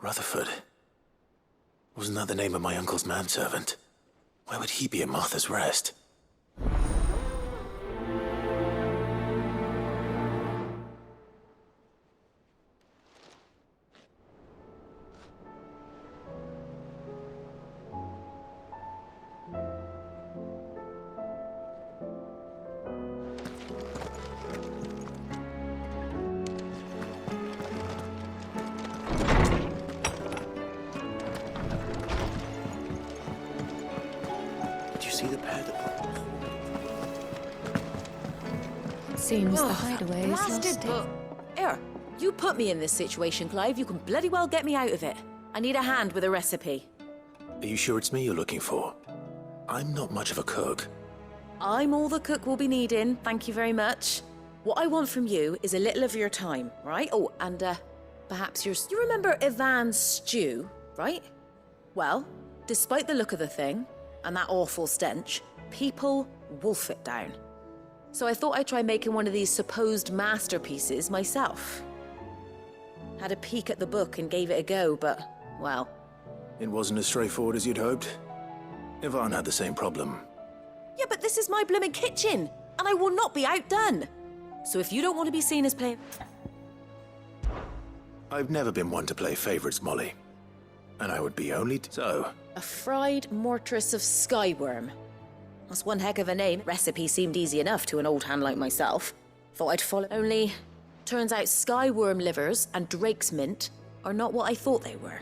Rutherford. Wasn't that the name of my uncle's manservant? Why would he be at Martha's Rest? Seems the hideaway is blasted book. Here, you put me in this situation, Clive. You can bloody well get me out of it. I need a hand with a recipe. Are you sure it's me you're looking for? I'm not much of a cook. I'm all the cook will be needing, thank you very much. What I want from you is a little of your time, right? Oh, and perhaps you remember Ivan's stew, right? Well, despite the look of the thing, and that awful stench, people wolf it down. So I thought I'd try making one of these supposed masterpieces myself. Had a peek at the book and gave it a go, but, well... It wasn't as straightforward as you'd hoped. Ivan had the same problem. Yeah, but this is my blooming kitchen, and I will not be outdone. So if you don't want to be seen as playing... I've never been one to play favorites, Molly. And I would be only so. A fried mortress of skyworm. That's one heck of a name. Recipe seemed easy enough to an old hand like myself. Thought I'd follow. Only, turns out skyworm livers and drake's mint are not what I thought they were.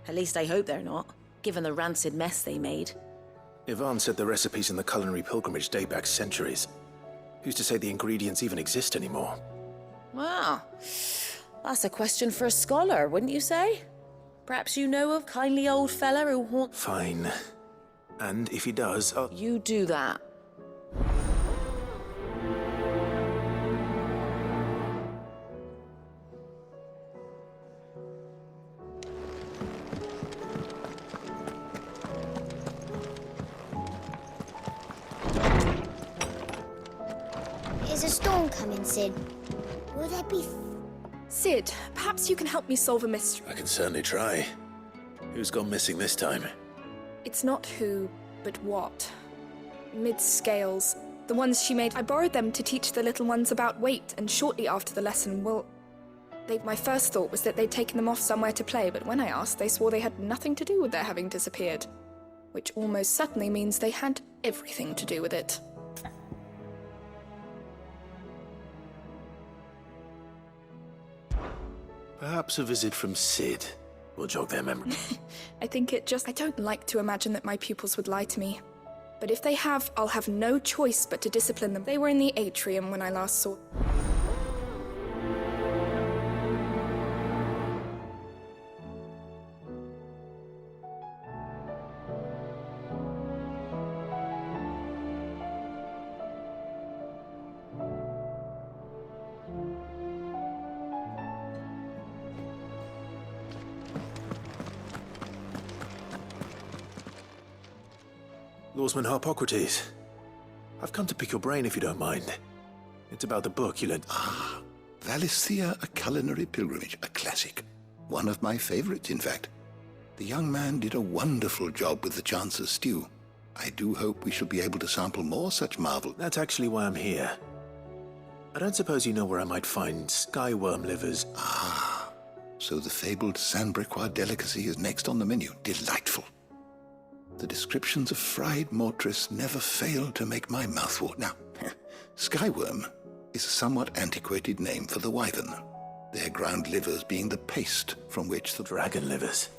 At least I hope they're not, given the rancid mess they made. Ivan said the recipes in the culinary pilgrimage date back centuries. Who's to say the ingredients even exist anymore? Wow. That's a question for a scholar, wouldn't you say? Perhaps you know of a kindly old fella who haunts... Fine. And if he does, I'll... You do that. Is a storm coming, Sid? Will there be... Sid, perhaps you can help me solve a mystery. I can certainly try. Who's gone missing this time? It's not who, but what. Mid-scales. The ones she made, I borrowed them to teach the little ones about weight, and shortly after the lesson, my first thought was that they'd taken them off somewhere to play, but when I asked, they swore they had nothing to do with their having disappeared. Which almost certainly means they had everything to do with it. Perhaps a visit from Sid will jog their memory. I don't like to imagine that my pupils would lie to me. But if they have, I'll have no choice but to discipline them. They were in the atrium when I last saw... Lawsman Harpocrates. I've come to pick your brain if you don't mind. It's about the book you lent... Ah, Valisthea, A Culinary Pilgrimage, a classic. One of my favorites, in fact. The young man did a wonderful job with the Chance's stew. I do hope we shall be able to sample more such marvel. That's actually why I'm here. I don't suppose you know where I might find skyworm livers. Ah, so the fabled Sanbriquois delicacy is next on the menu. Delightful. The descriptions of fried mortress never fail to make my mouth water. Now, skyworm is a somewhat antiquated name for the wyvern, their ground livers being the paste from which the... Dragon livers.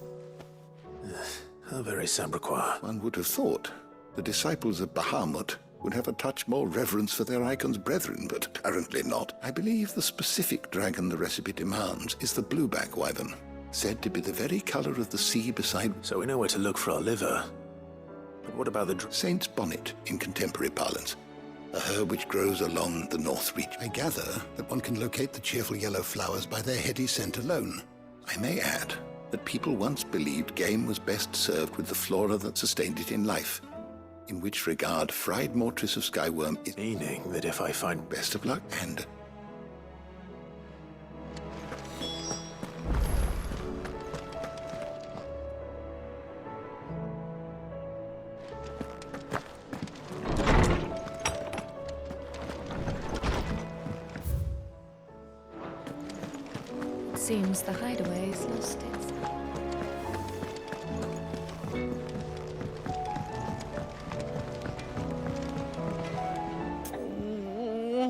How very Sambriquois. One would have thought the disciples of Bahamut would have a touch more reverence for their Eikons brethren, but apparently not. I believe the specific dragon the recipe demands is the blueback wyvern, said to be the very color of the sea beside... So we know where to look for our liver. But what about the... Saint's bonnet, in contemporary parlance. A herb which grows along the North Reach. I gather that one can locate the cheerful yellow flowers by their heady scent alone. I may add that people once believed game was best served with the flora that sustained it in life. in which regard fried mortress of Skyworm is... Meaning that if I find... Best of luck, and... Seems the hideaway's lost its...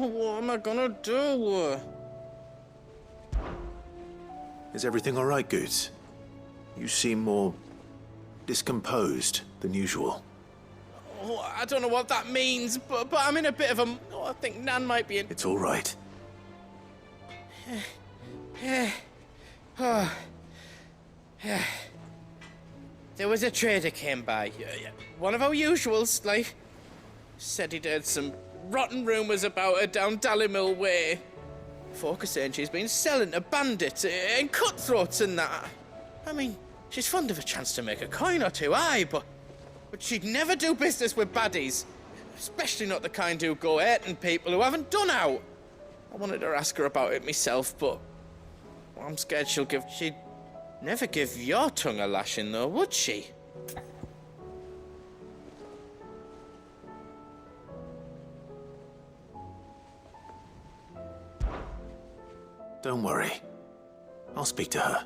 What am I gonna do? Is everything all right, Goots? You seem more discomposed than usual. Oh, I don't know what that means, but I'm in a bit of a... Oh, I think Nan might be in... It's all right. There was a trader came by. One of our usuals, like... Said he'd heard some rotten rumours about her down Dallymill Way. Folk are saying she's been selling to bandits and cutthroats and that. I mean, she's fond of a chance to make a coin or two, aye, but she'd never do business with baddies. Especially not the kind who go hurting people who haven't done out. I wanted to ask her about it myself, but I'm scared she'd never give your tongue a lashing though, would she? Don't worry. I'll speak to her.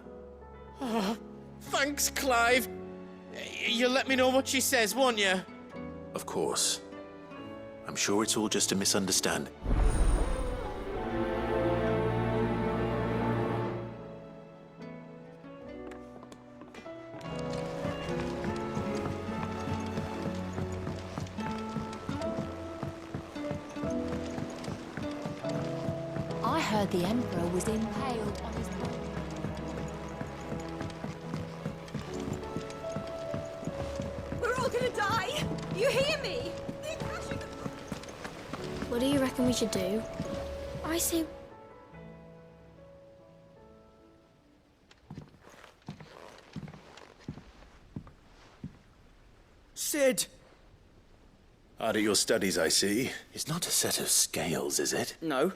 Oh, thanks, Clive. You'll let me know what she says, won't you? Of course. I'm sure it's all just a misunderstanding. I heard the Emperor was impaled on his body. We're all gonna die! You hear me? What do you reckon we should do? I say... Sid! Hard at your studies, I see. It's not a set of scales, is it? No.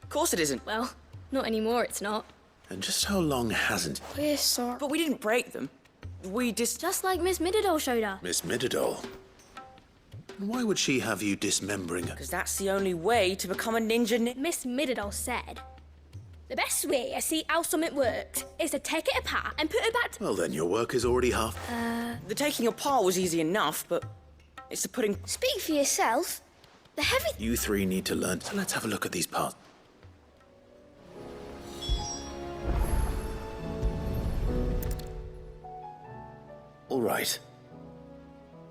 Of course it isn't. Well, not anymore, it's not. And just how long hasn't We're sorry. But we didn't break them. We just... Just like Miss Middledore showed her. Miss Midadol? Why would she have you dismembering her? Because that's the only way to become a ninja Miss Middledore said, the best way I see how something works is to take it apart and put it back Well, then your work is already half. The taking apart was easy enough, but it's the putting... Speak for yourself. The heavy... You three need to learn. So let's have a look at these parts. All right.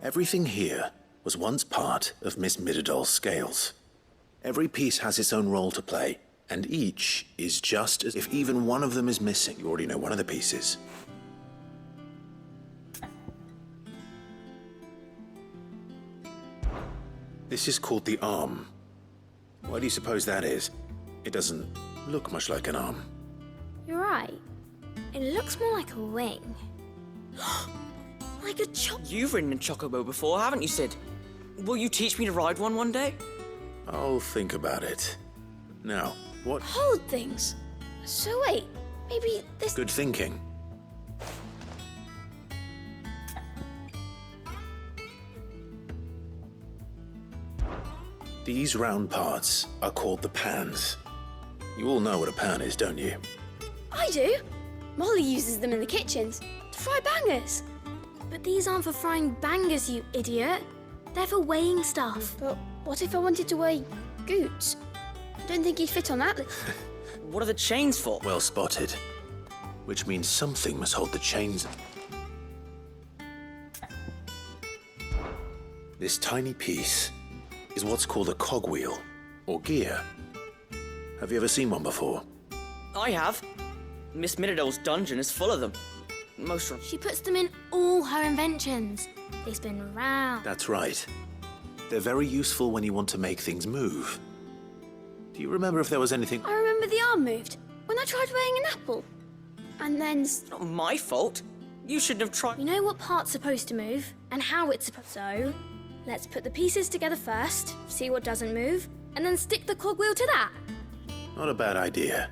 Everything here was once part of Miss Midadol's scales. Every piece has its own role to play, and each is just as if even one of them is missing. You already know one of the pieces. This is called the arm. Why do you suppose that is? It doesn't look much like an arm. You're right. It looks more like a wing. Like a chop. You've ridden a chocobo before, haven't you, Sid? Will you teach me to ride one day? I'll think about it. Now, what? Hold things. So wait, maybe this... Good thinking. These round parts are called the pans. You all know what a pan is, don't you? I do. Molly uses them in the kitchens to fry bangers. But these aren't for frying bangers, you idiot. They're for weighing stuff. But what if I wanted to weigh goots? I don't think he'd fit on that list. What are the chains for? Well spotted. Which means something must hold the chains. This tiny piece is what's called a cogwheel, or gear. Have you ever seen one before? I have. Miss Middledor's dungeon is full of them. Most of them. She puts them in all her inventions. They spin round. That's right. They're very useful when you want to make things move. Do you remember if there was anything... I remember the arm moved when I tried weighing an apple. And then... It's not my fault. You shouldn't have tried... You know what part's supposed to move and how it's supposed to. So, Let's put the pieces together first, see what doesn't move, and then stick the cogwheel to that. Not a bad idea.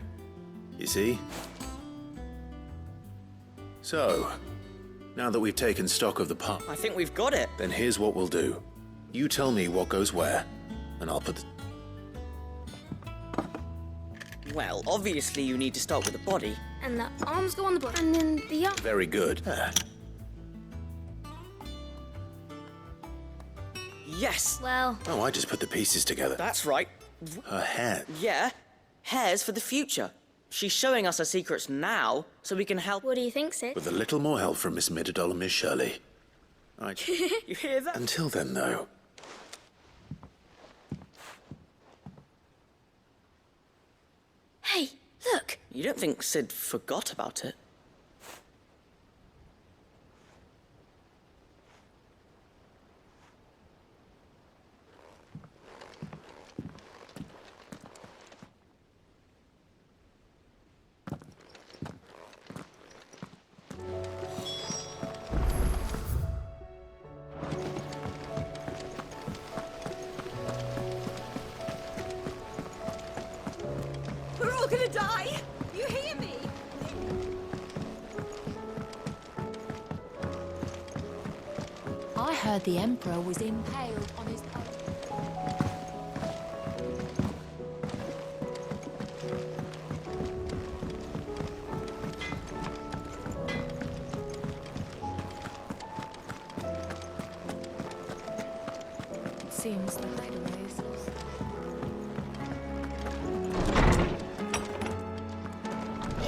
You see? So, now that we've taken stock of the part, I think we've got it. then here's what we'll do. You tell me what goes where, and I'll put the... Well, obviously you need to start with the body. And the arms go on the body, and then the arm. Very good. Yes, Well, Oh, I just put the pieces together. that's right. Her hair. Yeah, hair's for the future. She's showing us her secrets now, so we can help. what do you think, Sid? With a little more help from Miss Midadol and Miss Shirley. You hear that? Until then, though. Hey, look! You don't think Sid forgot about it? We're all gonna die! You hear me? I heard the Emperor was impaled on his... It seems the hideaway is lost.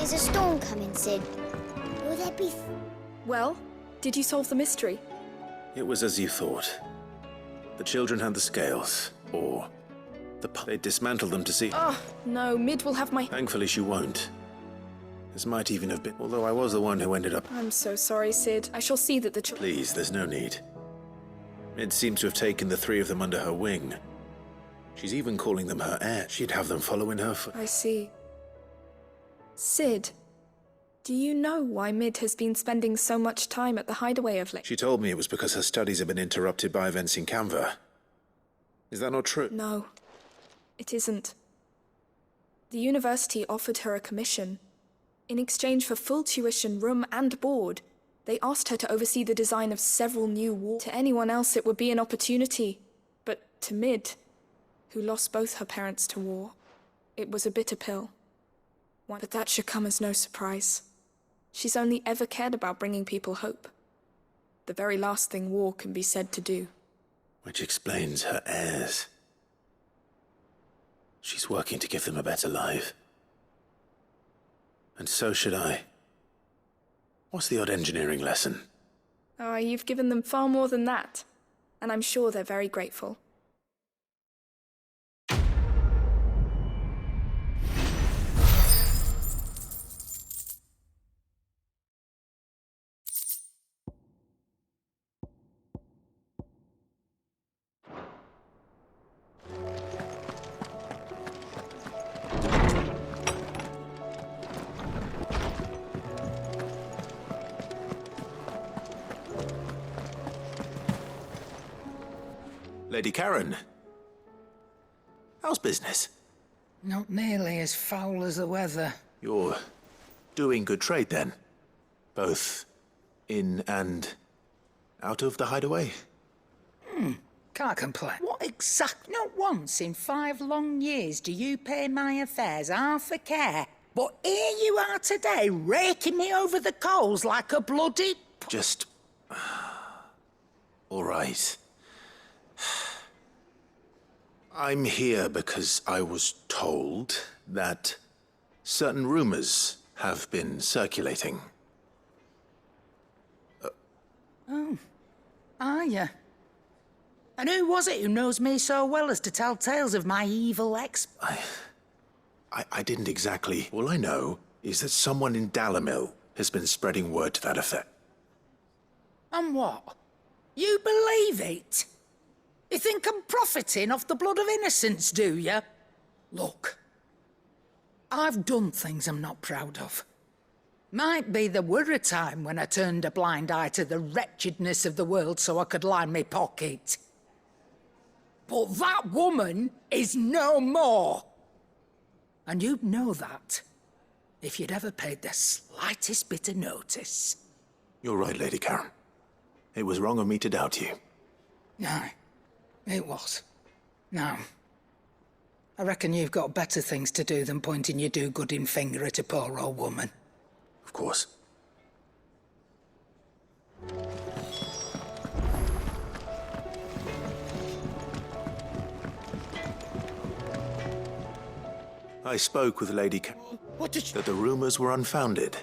Is a storm coming, Sid? Will there be... Well, did you solve the mystery? It was as you thought. The children had the scales, or they dismantled them to see. Oh, no, Mid will have my... Thankfully, she won't. This might even have been, although I was the one who ended up. I'm so sorry, Sid. I shall see that the Please, there's no need. Mid seems to have taken the three of them under her wing. She's even calling them her heir. She'd have them follow in her I see. Sid, do you know why Mid has been spending so much time at the hideaway of late? She told me it was because her studies have been interrupted by events in Canva. Is that not true? No, it isn't. The university offered her a commission. In exchange for full tuition, room and board, they asked her to oversee the design of several new walls. To anyone else, it would be an opportunity. But to Mid, who lost both her parents to war, it was a bitter pill. But that should come as no surprise. She's only ever cared about bringing people hope. The very last thing war can be said to do. Which explains her heirs. She's working to give them a better life. And so should I. What's the odd engineering lesson? Oh, you've given them far more than that. And I'm sure they're very grateful. Lady Karen. How's business? Not nearly as foul as the weather. You're doing good trade then? Both in and out of the hideaway? Can't complain. What exact? Not once in 5 long years do you pay my affairs half a care. But here you are today, raking me over the coals like a bloody... Just... all right. I'm here because I was told that certain rumors have been circulating. Are you? And who was it who knows me so well as to tell tales of my evil ex... I didn't exactly... All I know is that someone in Dalimil has been spreading word to that effect. And what? You believe it? You think I'm profiting off the blood of innocents, do you? Look, I've done things I'm not proud of. Might be there were a time when I turned a blind eye to the wretchedness of the world so I could line my pocket. But that woman is no more. And you'd know that if you'd ever paid the slightest bit of notice. You're right, Lady Karen. It was wrong of me to doubt you. Aye, it was. Now, I reckon you've got better things to do than pointing your do-gooding finger at a poor old woman. Of course. I spoke with Lady Karen. What did you... That the rumors were unfounded,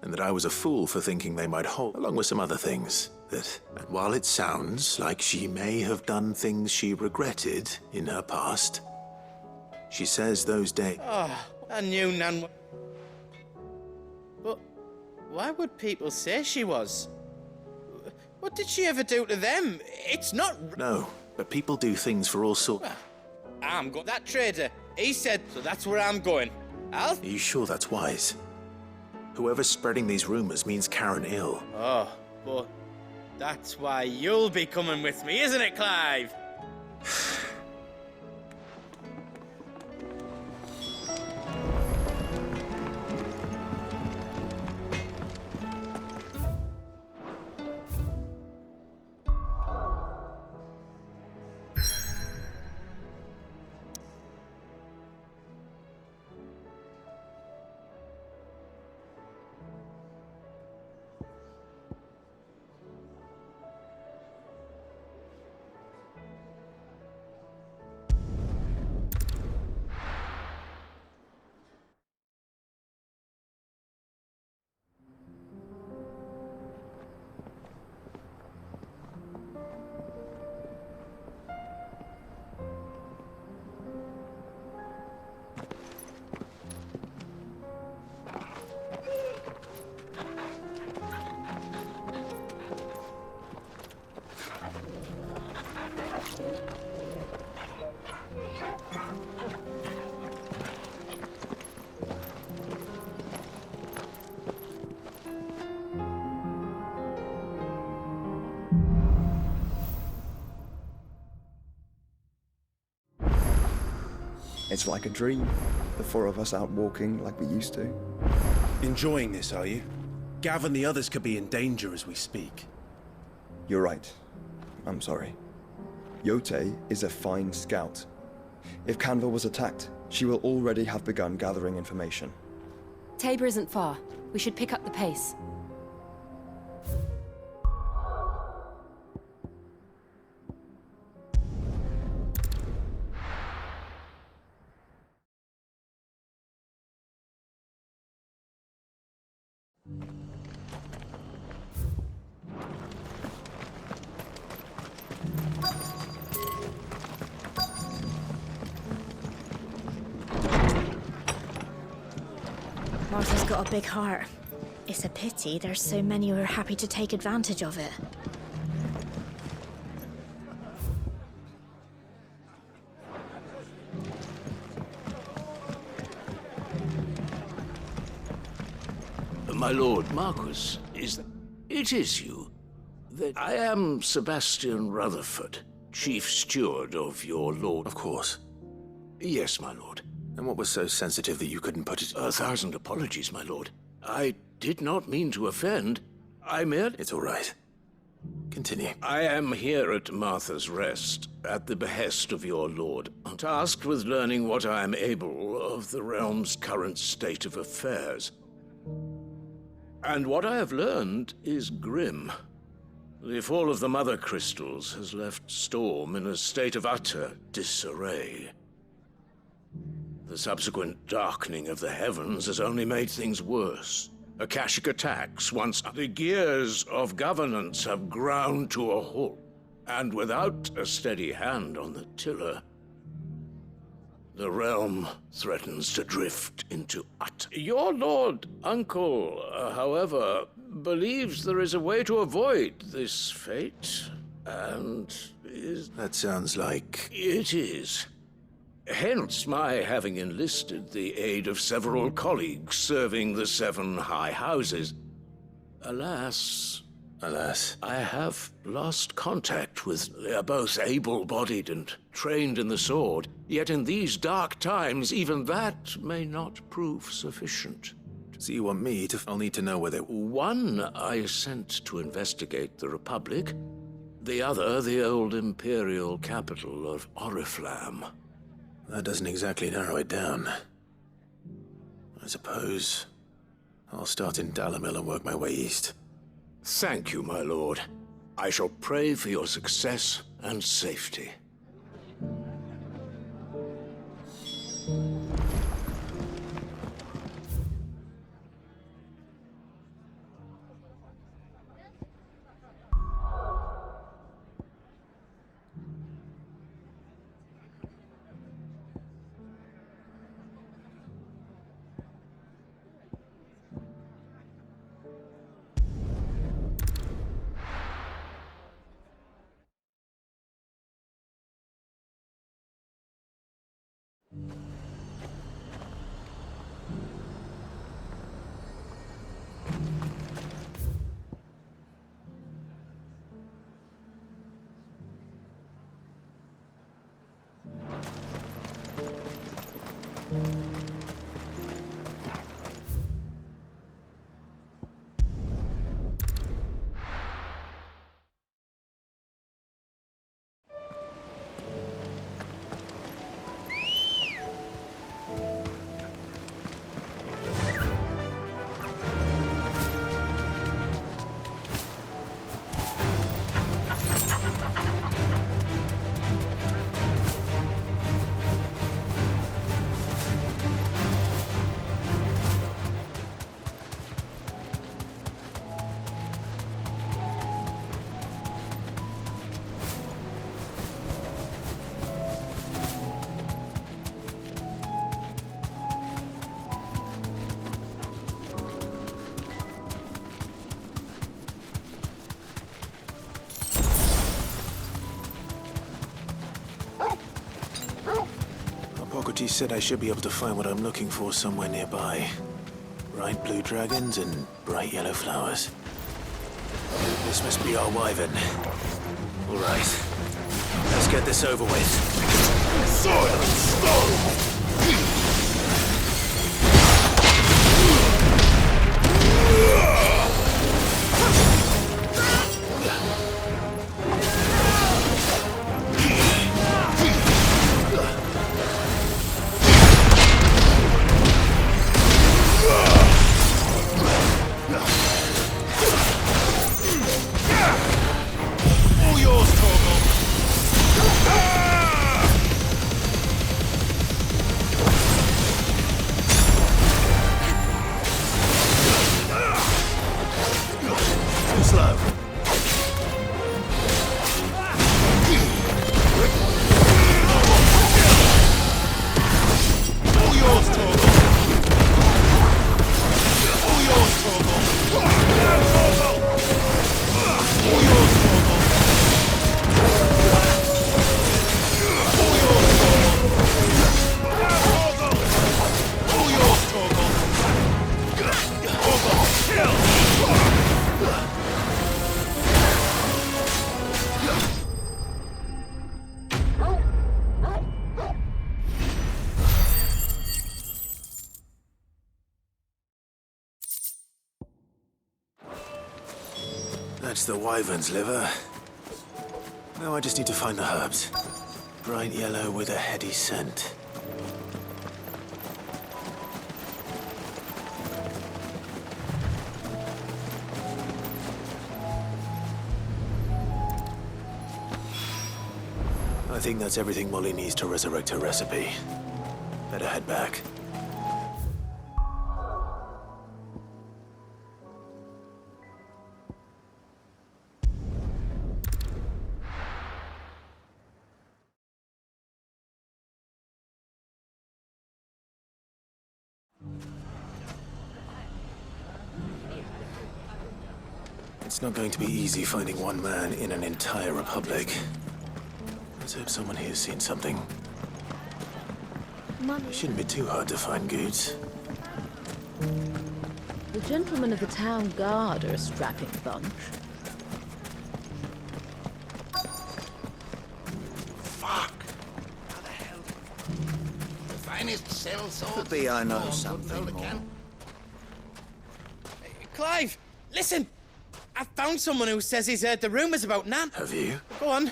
and that I was a fool for thinking they might hold, along with some other things. That while it sounds like she may have done things she regretted in her past, she says those days... Oh, I knew Nan... But why would people say she was? What did she ever do to them? It's not... No, but people do things for all sorts... Well, I'm got that trader. He said, so that's where I'm going. Are you sure that's wise? Whoever's spreading these rumors means Karen ill. Oh, but that's why you'll be coming with me, isn't it, Clive? It's like a dream. The four of us out walking like we used to. Enjoying this, are you? Gav and the others could be in danger as we speak. You're right. I'm sorry. Yote is a fine scout. If Canva was attacked, she will already have begun gathering information. Tabor isn't far. We should pick up the pace. Martha's got a big heart. It's a pity there's so many who are happy to take advantage of it. My lord Marquis, it is you. I am Sebastian Rutherford, chief steward of your lord. Of course. Yes, my lord. And what was so sensitive that you couldn't put it... 1,000 apologies, my lord. I did not mean to offend. I merely... It's all right. Continue. I am here at Martha's Rest, at the behest of your lord, tasked with learning what I am able of the realm's current state of affairs. And what I have learned is grim. The fall of the Mother Crystals has left Storm in a state of utter disarray. The subsequent darkening of the heavens has only made things worse. Akashic attacks, once the gears of governance have ground to a halt, and without a steady hand on the tiller, the realm threatens to drift into utter. Your lord uncle, however, believes there is a way to avoid this fate, and is... That sounds like... It is. Hence my having enlisted the aid of several colleagues serving the 7 high houses. Alas, alas. I have lost contact with... They're both able-bodied and trained in the sword, yet in these dark times, even that may not prove sufficient. So you want me to... I'll need to know where they... One I sent to investigate the Republic, the other the old Imperial capital of Oriflamme. That doesn't exactly narrow it down. I suppose I'll start in Dalimil and work my way east. Thank you, my lord. I shall pray for your success and safety. Hippocrates said I should be able to find what I'm looking for somewhere nearby. Bright blue dragons and bright yellow flowers. This must be our wyvern. All right, let's get this over with. Soil and stone! That's the wyvern's liver. Now I just need to find the herbs. Bright yellow with a heady scent. I think that's everything Molly needs to resurrect her recipe. Better head back. It's not going to be easy finding one man in an entire republic. Let's hope someone here's seen something. Mummy. It shouldn't be too hard to find goods. The gentlemen of the town guard are a strapping bunch. finest cell swords. Could be I know something more. Clive, listen! I found someone who says he's heard the rumours about Nan. Have you? Go on.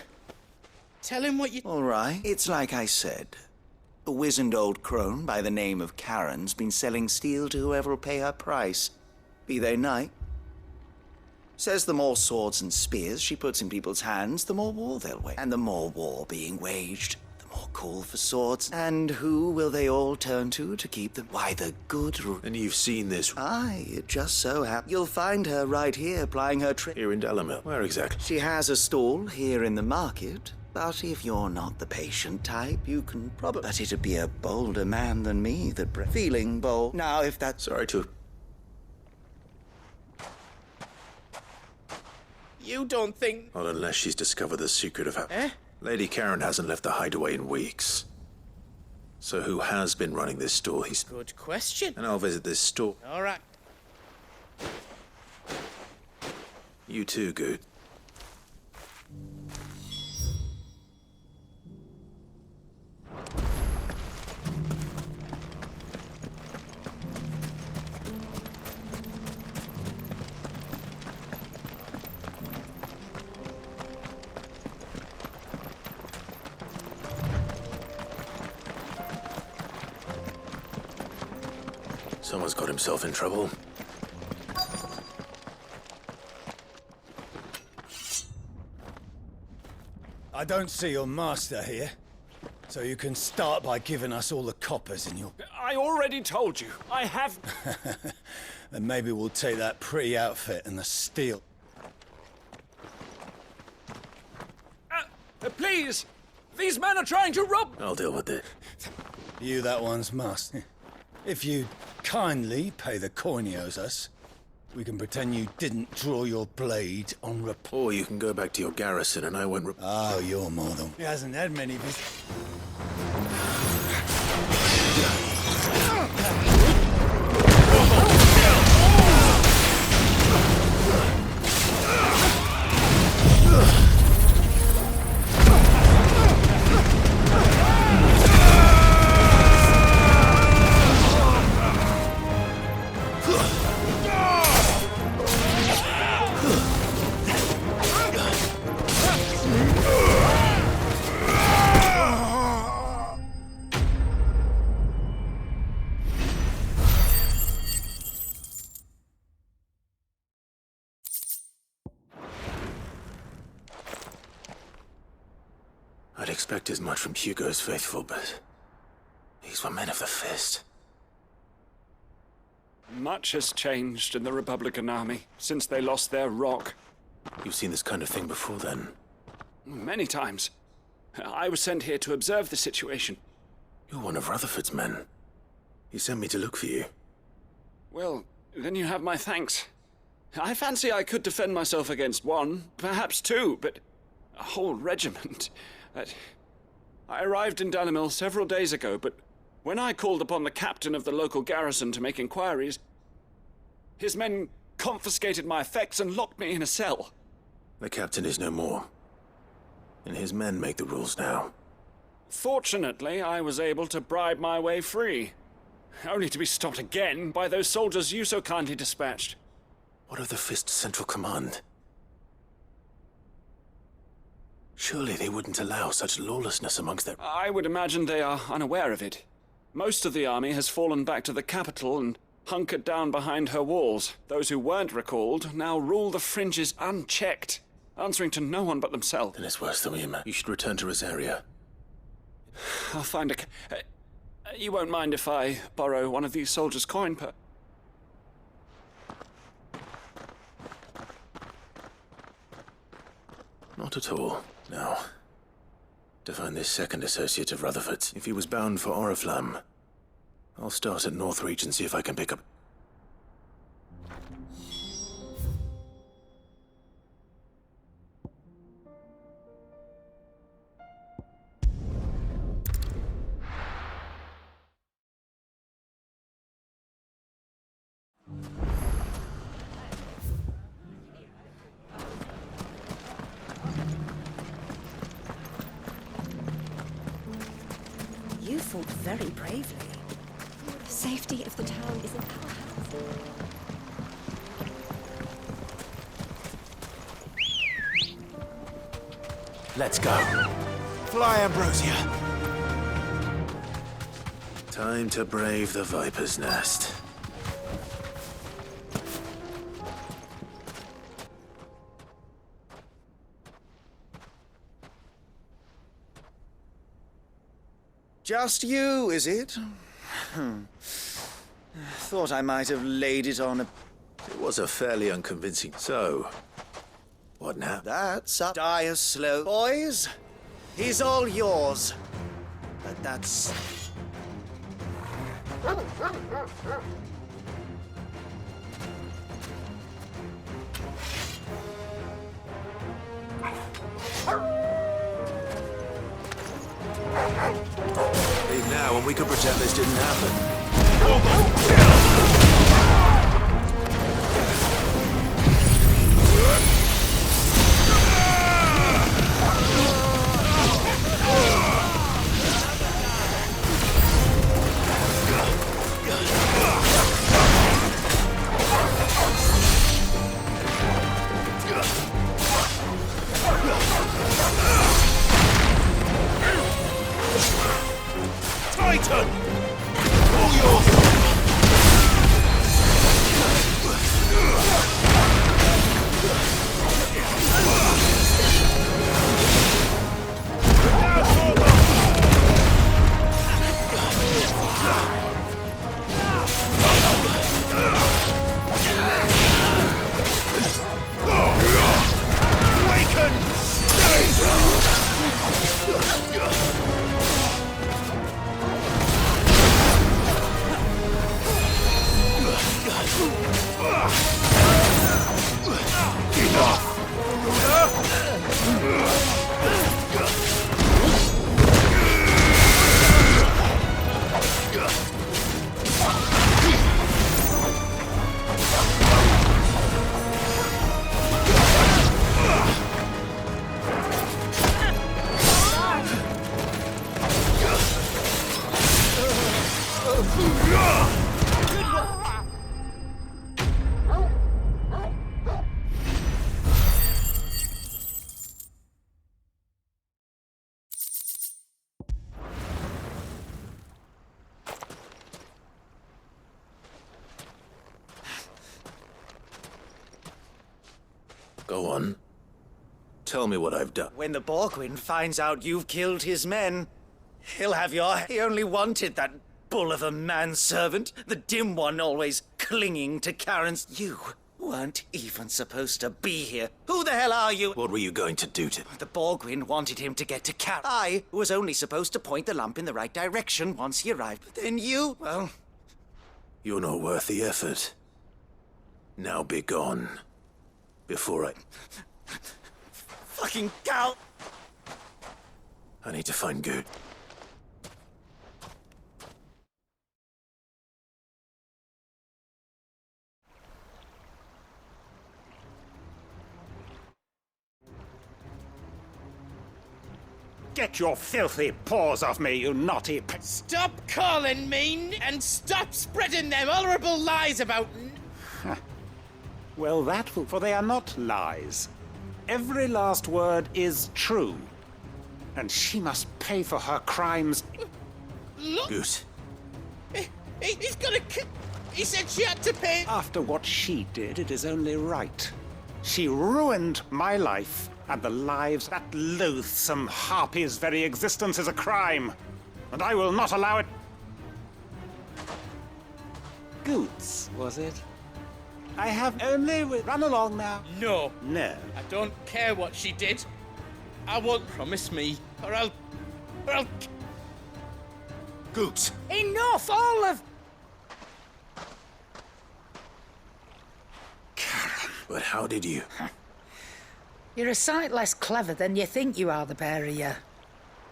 Tell him what you... All right, it's like I said. A wizened old crone by the name of Karen's been selling steel to whoever will pay her price, be they knight. Says the more swords and spears she puts in people's hands, the more war they'll wage. And the more war being waged, the more call for swords. And who will they all turn to keep them? Why, the good... And you've seen this... Aye, it just so happens. You'll find her right here plying her trick. Here in Dalimil. Where exactly? She has a stall here in the market. But if you're not the patient type, you can probably... But it'd be a bolder man than me that... Feeling bold. Now, if that's... Sorry to... You don't think... Not unless she's discovered the secret of her... Eh? Lady Karen hasn't left the hideaway in weeks. So who has been running this store? Good question. And I'll visit this store. All right. You too, Good. Someone's got himself in trouble. I don't see your master here, so you can start by giving us all the coppers in your... I already told you. I have... Then maybe we'll take that pretty outfit and the steel. Please! These men are trying to rob... I'll deal with it. You that one's must. If you kindly pay the coin he owes us, we can pretend you didn't draw your blade on report. Or you can go back to your garrison and I won't... Oh, you're more than... He hasn't had many visitors. I'd expect as much from Hugo's faithful, but these were men of the fist. Much has changed in the Republican army since they lost their rock. You've seen this kind of thing before, then? Many times. I was sent here to observe the situation. You're one of Rutherford's men. He sent me to look for you. Well, then you have my thanks. I fancy I could defend myself against one, perhaps two, but a whole regiment... I arrived in Dalimil several days ago, but when I called upon the captain of the local garrison to make inquiries, his men confiscated my effects and locked me in a cell. The captain is no more, and his men make the rules now. Fortunately, I was able to bribe my way free, only to be stopped again by those soldiers you so kindly dispatched. What of the Fist's central command? Surely they wouldn't allow such lawlessness amongst their... I would imagine they are unaware of it. Most of the army has fallen back to the capital and hunkered down behind her walls. Those who weren't recalled now rule the fringes unchecked, answering to no one but themselves. Then it's worse than we imagined. You should return to Rosaria. I'll find a... you won't mind if I borrow one of these soldiers' coin, Not at all. Now, to find this second associate of Rutherford's. If he was bound for Oriflamme, I'll start at Northreach and see if I can pick up... You fought very bravely. The safety of the town is in our hands. Let's go. Fly, Ambrosia. Time to brave the Viper's Nest. Just you, is it? Thought I might have laid it on a... It was a fairly unconvincing... So, what now? That's up. Dire slow. Boys, he's all yours. But that's... Leave now and we can pretend this didn't happen. Titan! All yours! Go on. Tell me what I've done. When the Borgwyn finds out you've killed his men, he'll have your... He only wanted that bull of a manservant, the dim one always clinging to Karen's... You weren't even supposed to be here. Who the hell are you? What were you going to do to... The Borgwyn wanted him to get to Karen. I was only supposed to point the lamp in the right direction once he arrived. But then you, well... You're not worth the effort. Now be gone. Before I... Fucking cow! I need to find Good. Get your filthy paws off me, you naughty... Stop calling me and stop spreading them horrible lies about... Well, that will... For they are not lies. Every last word is true. And she must pay for her crimes. Look! Goose. He's gonna... He said she had to pay... After what she did, it is only right. She ruined my life, and the lives... That loathsome harpy's very existence is a crime. And I will not allow it... Goots, was it? I have only... Run along now. No. No. I don't care what she did. I won't... Promise me, or I'll... Goots! Enough, all of... Karen. But how did you... You're a sight less clever than you think you are, the pair of you.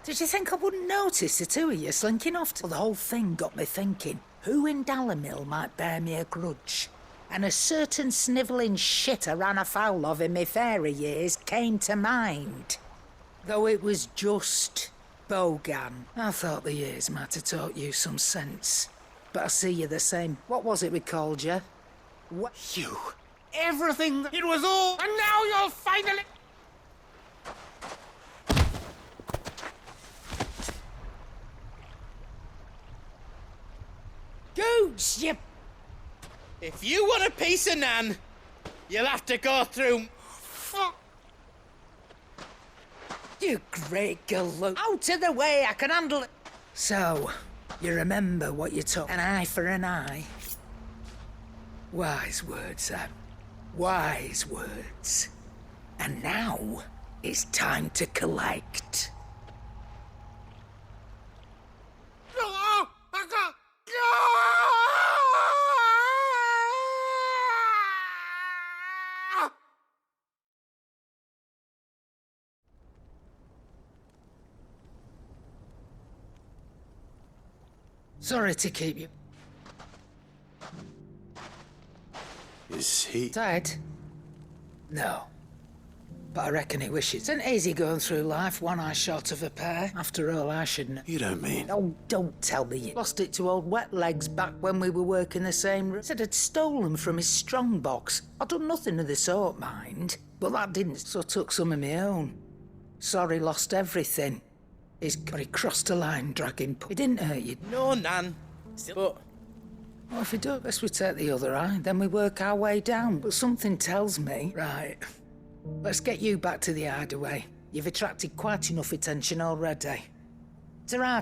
Did you think I wouldn't notice the two of you slinking off? Well, the whole thing got me thinking, who in Dalimil might bear me a grudge? And a certain snivelling shit I ran afoul of in my fairy years came to mind. Though it was just Bogan. I thought the years might have taught you some sense. But I see you the same. What was it we called you? What? You. Everything. It was all. And now you'll finally. Gooch, you... If you want a piece of Nan, you'll have to go through... You great galoot. Out of the way, I can handle it. So, you remember what you took? An eye for an eye? Wise words, Sam. Wise words. And now, it's time to collect. Sorry to keep you. Is he... Dead? No. But I reckon he wishes. It's an easy going through life, one eye short of a pair. After all, I shouldn't. You don't mean... Oh, don't tell me you lost it to old Wet Legs back when we were working the same room. Said I'd stolen from his strong box. I'd done nothing of the sort, mind. But that didn't, so I took some of my own. Sorry, lost everything. He crossed a line, dragging... He didn't hurt you. No, Nan. But... Well, if we do, best we take the other eye, then we work our way down. But something tells me... Right. Let's get you back to the hideaway. You've attracted quite enough attention already. Ta-ra,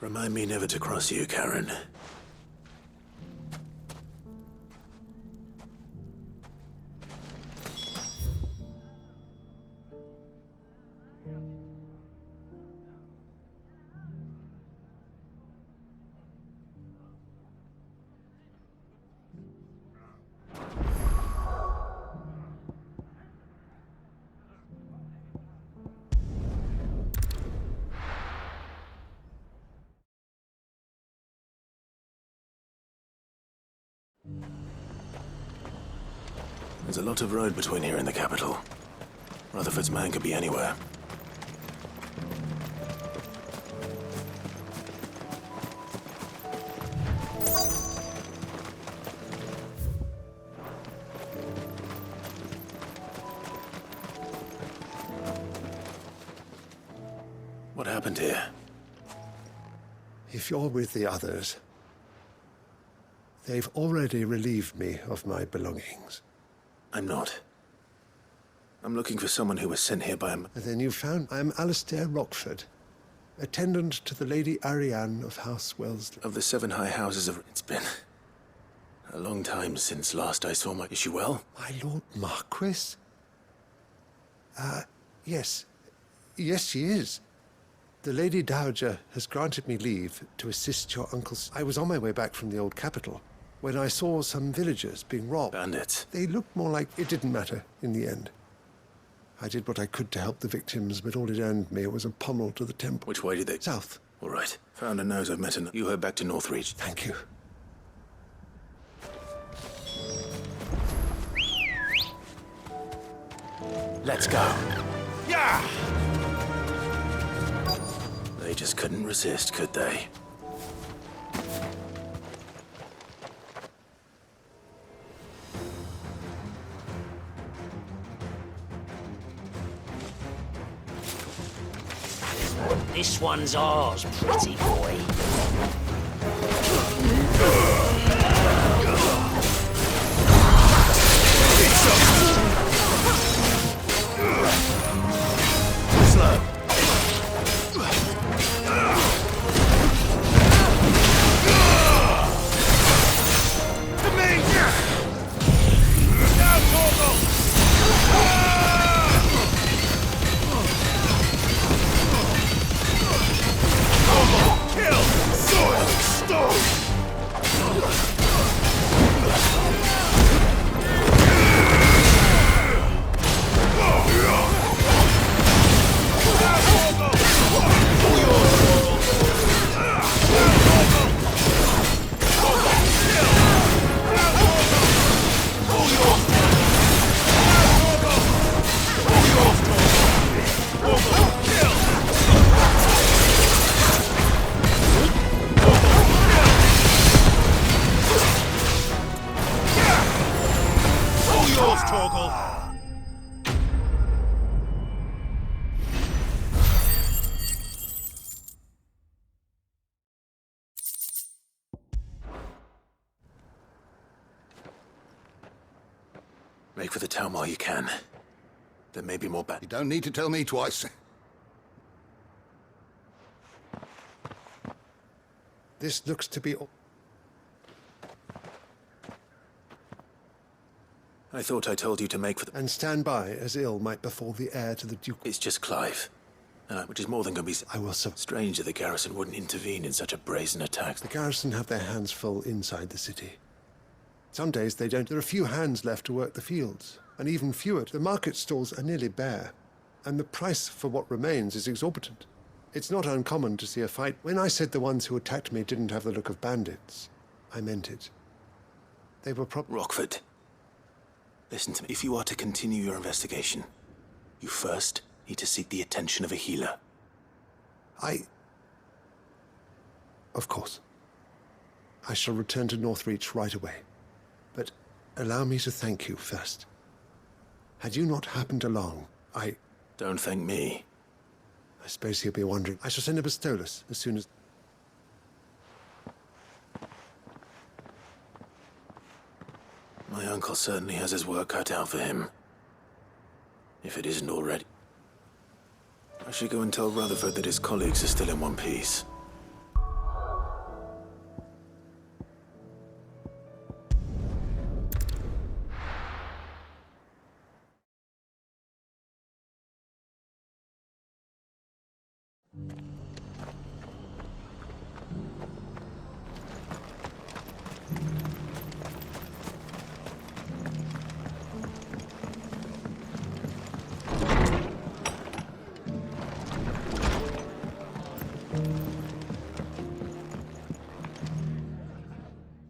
Remind me never to cross you, Karen. There's a lot of road between here and the capital. Rutherford's man could be anywhere. What happened here? If you're with the others, they've already relieved me of my belongings. I'm not. I'm looking for someone who was sent here by him. And then you found I'm Alistair Rockford, attendant to the Lady Ariane of House Wellesley. Of the 7 high houses of... It's been a long time since last I saw my... Is she well? My Lord Marquis? Yes. Yes, she is. The Lady Dowager has granted me leave to assist your uncle's... I was on my way back from the old capital when I saw some villagers being robbed. Bandits. They looked more like... It didn't matter in the end. I did what I could to help the victims, but all it earned me was a pommel to the temple. Which way did they... South. All right. Found a nose I've met in... You heard back to Northreach. Thank you. Let's go. Yeah! They just couldn't resist, could they? This one's ours, pretty boy. Slow. Make for the town while you can. There may be more bad. You don't need to tell me twice. This looks to be... I thought I told you to make for the... And stand by, as ill might befall the heir to the Duke. It's just Clive. Which is more than going to be... I will Strange that the garrison wouldn't intervene in such a brazen attack. The garrison have their hands full inside the city. Some days they don't. There are few hands left to work the fields, and even fewer. The market stalls are nearly bare, and the price for what remains is exorbitant. It's not uncommon to see a fight. When I said the ones who attacked me didn't have the look of bandits, I meant it. They were Rockford, listen to me. If you are to continue your investigation, you first need to seek the attention of a healer. Of course. I shall return to Northreach right away. But allow me to thank you first. Had you not happened along, Don't thank me. I suppose he'll be wondering. I shall send a Pistolus as soon as... My uncle certainly has his work cut out for him. If it isn't already. I should go and tell Rutherford that his colleagues are still in one piece.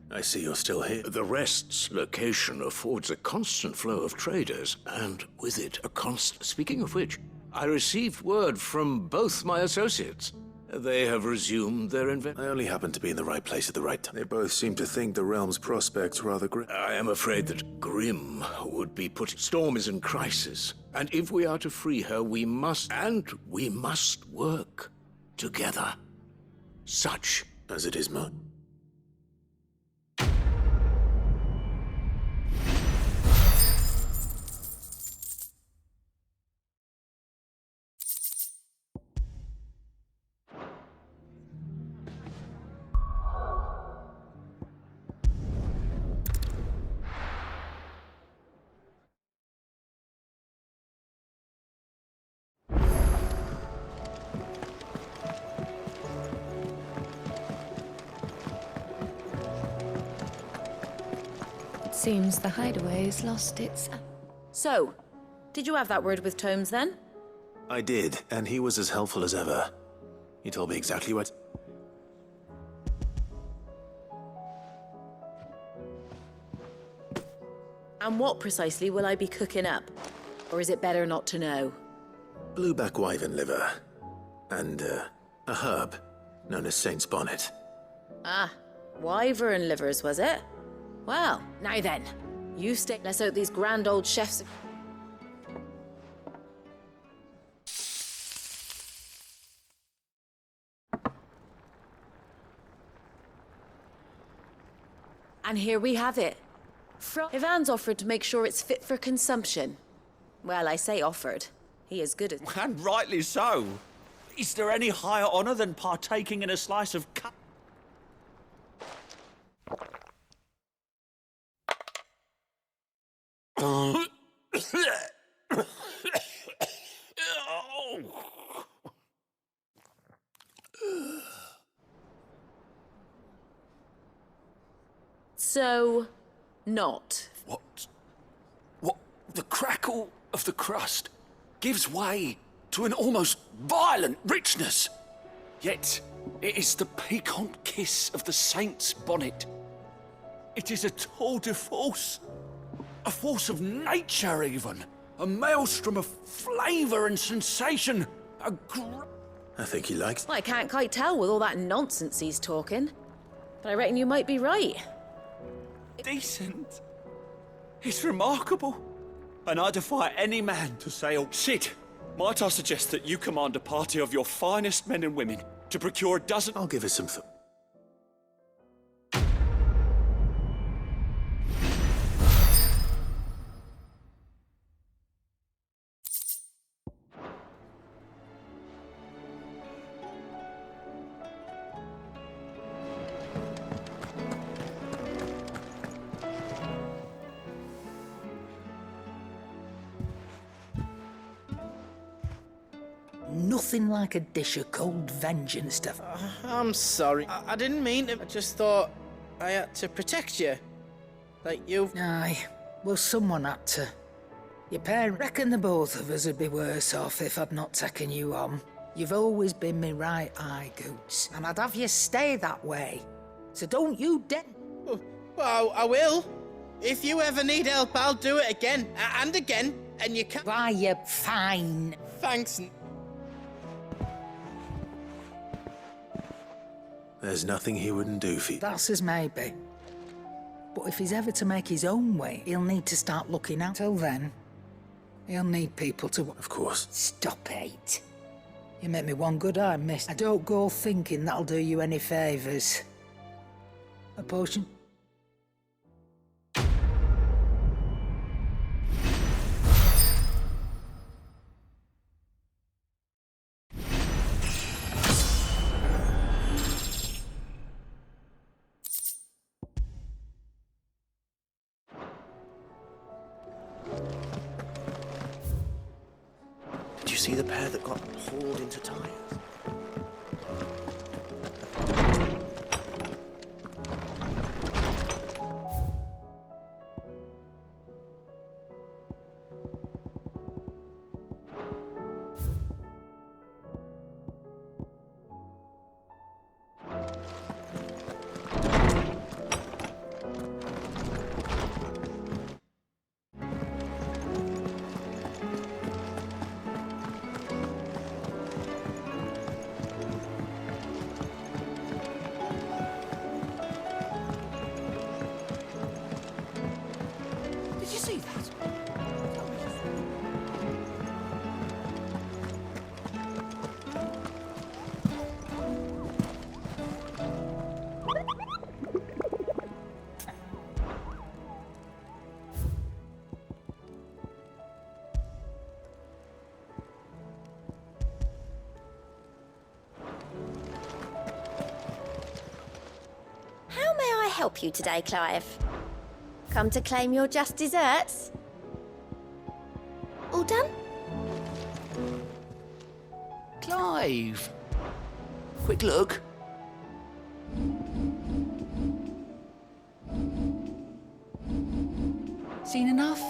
I see you're still here. The Rest's location affords a constant flow of traders, and with it a constant... Speaking of which, I received word from both my associates. They have resumed their I only happened to be in the right place at the right time. They both seem to think the realm's prospects rather grim. I am afraid that grim would be put... Storm is in crisis, and if we are to free her, we must work together. Such as it is, Mo. Seems the hideaway's lost its... So, did you have that word with Tomes then? I did, and he was as helpful as ever. He told me exactly what... And what precisely will I be cooking up? Or is it better not to know? Blueback wyvern liver. And, a herb known as Saint's Bonnet. Ah, wyvern livers, was it? Well, now then, you stay. Let's hope these grand old chefs... And here we have it. Ivan's offered to make sure it's fit for consumption. Well, I say offered. He is good at... And rightly so. Is there any higher honor than partaking in a slice of cut? So, not. What? The crackle of the crust gives way to an almost violent richness. Yet, it is the piquant kiss of the saint's bonnet. It is a tour de force. A force of nature, even. A maelstrom of flavour and sensation. I think he likes... Well, I can't quite tell with all that nonsense he's talking. But I reckon you might be right. Decent. It's remarkable. And I defy any man to say, oh, Sid, might I suggest that you command a party of your finest men and women to procure a dozen... I'll give it some thought. nothing like a dish of cold vengeance to... I'm sorry. I didn't mean to. I just thought I had to protect you. Like you... Aye, well, someone had to. Your parents reckon the both of us would be worse off if I'd not taken you on. You've always been me right eye, Goots, and I'd have you stay that way. So don't you dare... Well, I will. If you ever need help, I'll do it again and again, and you can't... Why, you're fine. Thanks. There's nothing he wouldn't do for you. That's as maybe. But if he's ever to make his own way, he'll need to start looking out. Till then, he'll need people to... Of course. Stop it. You make me one good eye, miss. I don't go thinking that'll do you any favours. A potion? Did you see the pair that got hauled into tires? Did you see that? How may I help you today, Clive? Come to claim your just desserts? All done? Clive! Quick look. Seen enough?